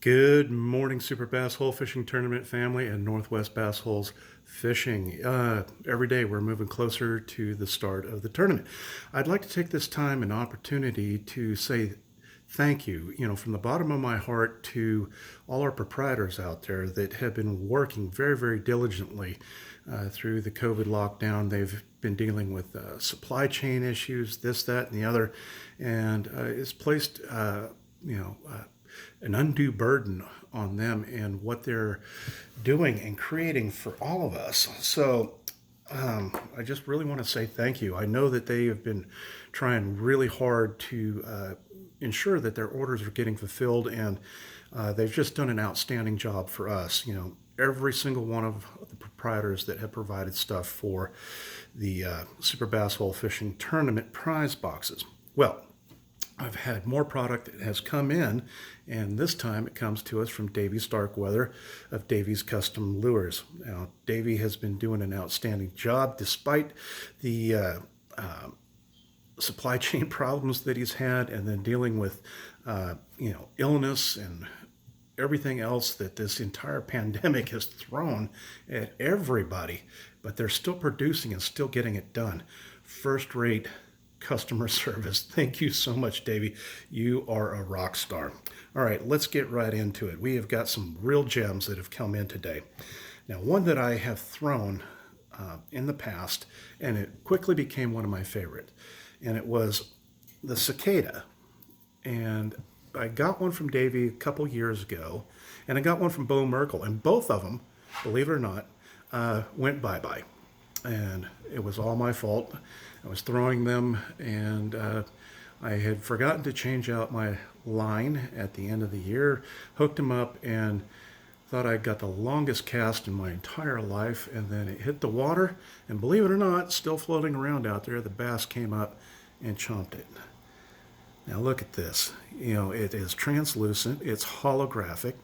Good morning, Super Bass Hole Fishing Tournament family and Northwest Bass Holes Fishing. Every day we're moving closer to the start of the tournament. I'd like to take this time and opportunity to say thank you, from the bottom of my heart to all our proprietors out there that have been working very, very diligently through the COVID lockdown. They've been dealing with supply chain issues, this, that, and the other, and it's placed, an undue burden on them and what they're doing and creating for all of us. So I just really want to say thank you. I know that they have been trying really hard to ensure that their orders are getting fulfilled, and they've just done an outstanding job for us. Every single one of the proprietors that have provided stuff for the Super Bass Hole Fishing Tournament prize boxes. Well, I've had more product that has come in, and this time it comes to us from Davey Starkweather of Davey's Custom Lures. Now, Davey has been doing an outstanding job despite the supply chain problems that he's had, and then dealing with, illness and everything else that this entire pandemic has thrown at everybody. But they're still producing and still getting it done. First-rate customer service. Thank you so much, Davey. You are a rock star. All right, let's get right into it. We have got some real gems that have come in today. Now, one that I have thrown in the past, and it quickly became one of my favorite, and it was the Cicada. And I got one from Davey a couple years ago, and I got one from Bo Merkel, and both of them, believe it or not, went bye-bye. And it was all my fault. I was throwing them, and I had forgotten to change out my line at the end of the year, hooked them up, and thought I got the longest cast in my entire life, and then it hit the water, and believe it or not, still floating around out there, the bass came up and chomped it. Now look at this. It is translucent, it's holographic,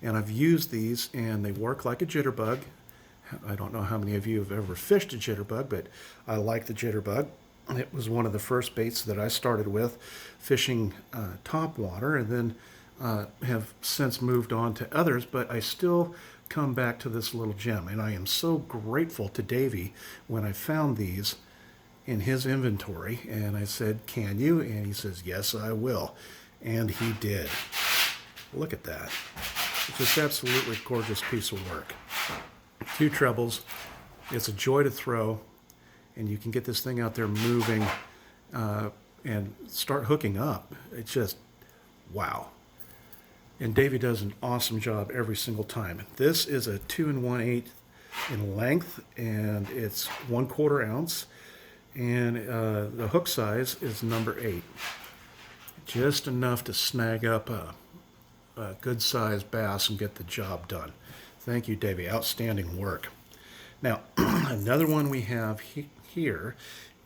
and I've used these, and they work like a jitterbug. I don't know how many of you have ever fished a jitterbug, but I like the jitterbug. It was one of the first baits that I started with fishing topwater, and then have since moved on to others, but I still come back to this little gem. And I am so grateful to Davey when I found these in his inventory, and I said, "Can you?" And he says, "Yes, I will." And he did. Look at that. It's just absolutely gorgeous piece of work. 2 trebles. It's a joy to throw, and you can get this thing out there moving and start hooking up. It's just wow. And Davey does an awesome job every single time. This is a 2 1/8 in length, and it's 1/4 ounce, and the hook size is number 8. Just enough to snag up a good sized bass and get the job done. Thank you, Davey. Outstanding work. Now, another one we have here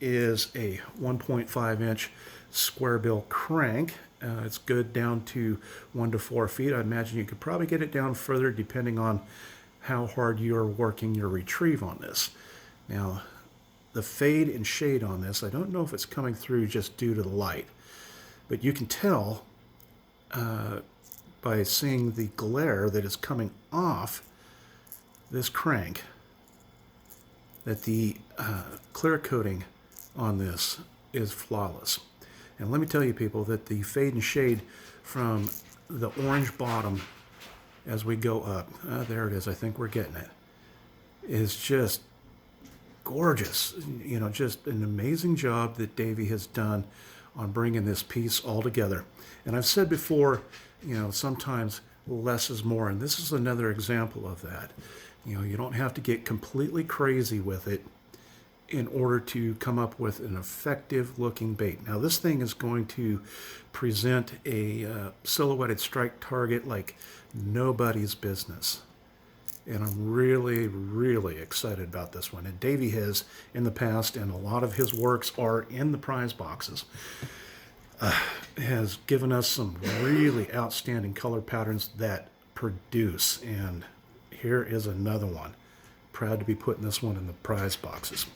is a 1.5 inch square bill crank. It's good down to 1 to 4 feet. I imagine you could probably get it down further depending on how hard you're working your retrieve on this. Now, the fade and shade on this, I don't know if it's coming through just due to the light, but you can tell by seeing the glare that is coming off this crank that the clear coating on this is flawless. And let me tell you, people, that the fade and shade from the orange bottom as we go up, there it is, I think we're getting it, is just gorgeous. Just an amazing job that Davey has done on bringing this piece all together. And I've said before, sometimes less is more, and this is another example of that. You don't have to get completely crazy with it in order to come up with an effective looking bait. Now, this thing is going to present a silhouetted strike target like nobody's business. And I'm really, really excited about this one. And Davey has in the past, and a lot of his works are in the prize boxes, has given us some really outstanding color patterns that produce. And here is another one. Proud to be putting this one in the prize boxes.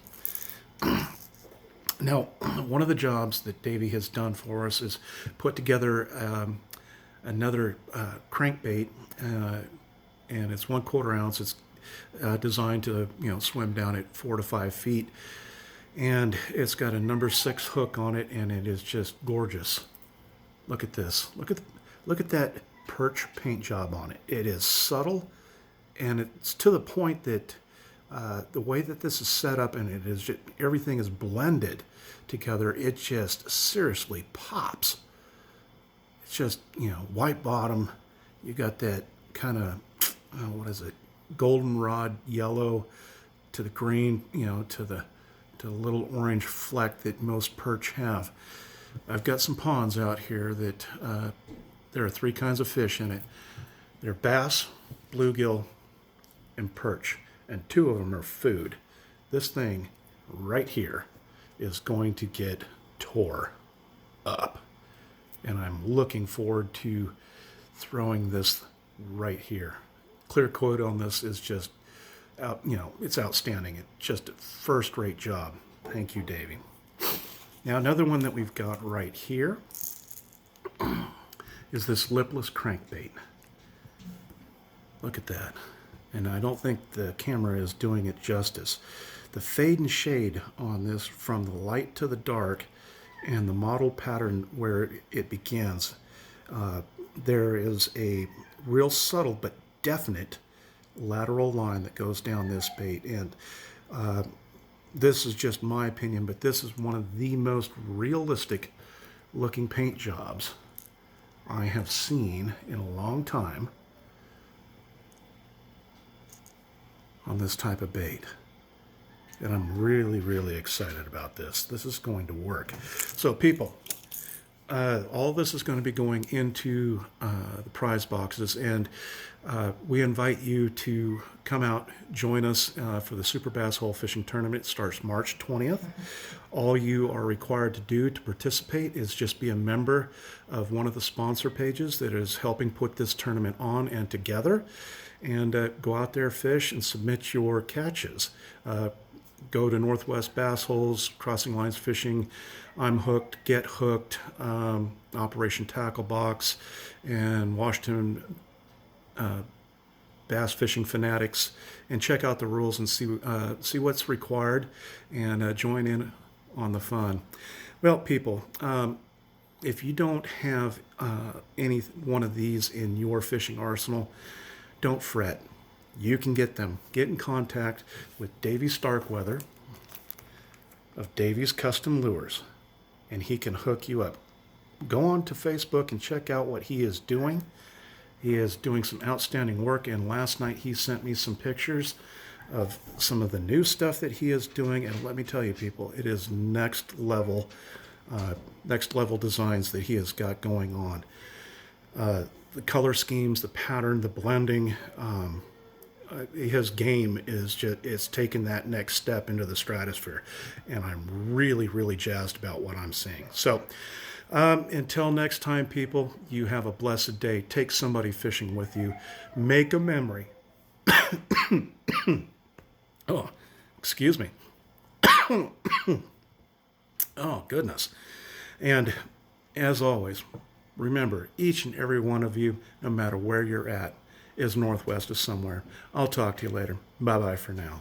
Now, one of the jobs that Davey has done for us is put together another crankbait, and it's 1/4 ounce. It's designed to swim down at 4 to 5 feet, and it's got a number 6 hook on it, and it is just gorgeous. Look at this. Look at that perch paint job on it. It is subtle, and it's to the point that the way that this is set up, and it is just, everything is blended together. It just seriously pops. It's just white bottom. You got that kind of what is it? Goldenrod yellow to the green, to the little orange fleck that most perch have. I've got some ponds out here that there are 3 kinds of fish in it. They're bass, bluegill, and perch, and 2 of them are food. This thing right here is going to get tore up, and I'm looking forward to throwing this right here. Clear coat on this is just it's outstanding. It's just a first-rate job. Thank you, Davey. Now, another one that we've got right here is this lipless crankbait. Look at that. And I don't think the camera is doing it justice. The fade and shade on this, from the light to the dark, and the model pattern where it begins, there is a real subtle but definite lateral line that goes down this bait. And this is just my opinion, but this is one of the most realistic looking paint jobs I have seen in a long time on this type of bait. And I'm really, really excited about this. This is going to work. So people, all this is going to be going into the prize boxes, and we invite you to come out, join us for the Super Bass Hole Fishing Tournament. It starts March 20th. All you are required to do to participate is just be a member of one of the sponsor pages that is helping put this tournament on and together, and go out there, fish, and submit your catches. Go to Northwest Bass Holes, Crossing Lines Fishing, I'm Hooked, Get Hooked, Operation Tackle Box, and Washington Bass Fishing Fanatics, and check out the rules and see what's required, and join in on the fun. Well, people, if you don't have any one of these in your fishing arsenal, don't fret. You can get them. Get in contact with Davey Starkweather of Davey's Custom Lures, and he can hook you up. Go on to Facebook and check out what he is doing. He is doing some outstanding work, and last night he sent me some pictures of some of the new stuff that he is doing, and let me tell you, people, it is next level designs that he has got going on. The color schemes, the pattern, the blending, his game is just, it's taken that next step into the stratosphere, and I'm really, really jazzed about what I'm seeing. So until next time, people, you have a blessed day. Take somebody fishing with you. Make a memory. Oh, excuse me. Oh, goodness. And as always, remember, each and every one of you, no matter where you're at, is northwest of somewhere. I'll talk to you later. Bye-bye for now.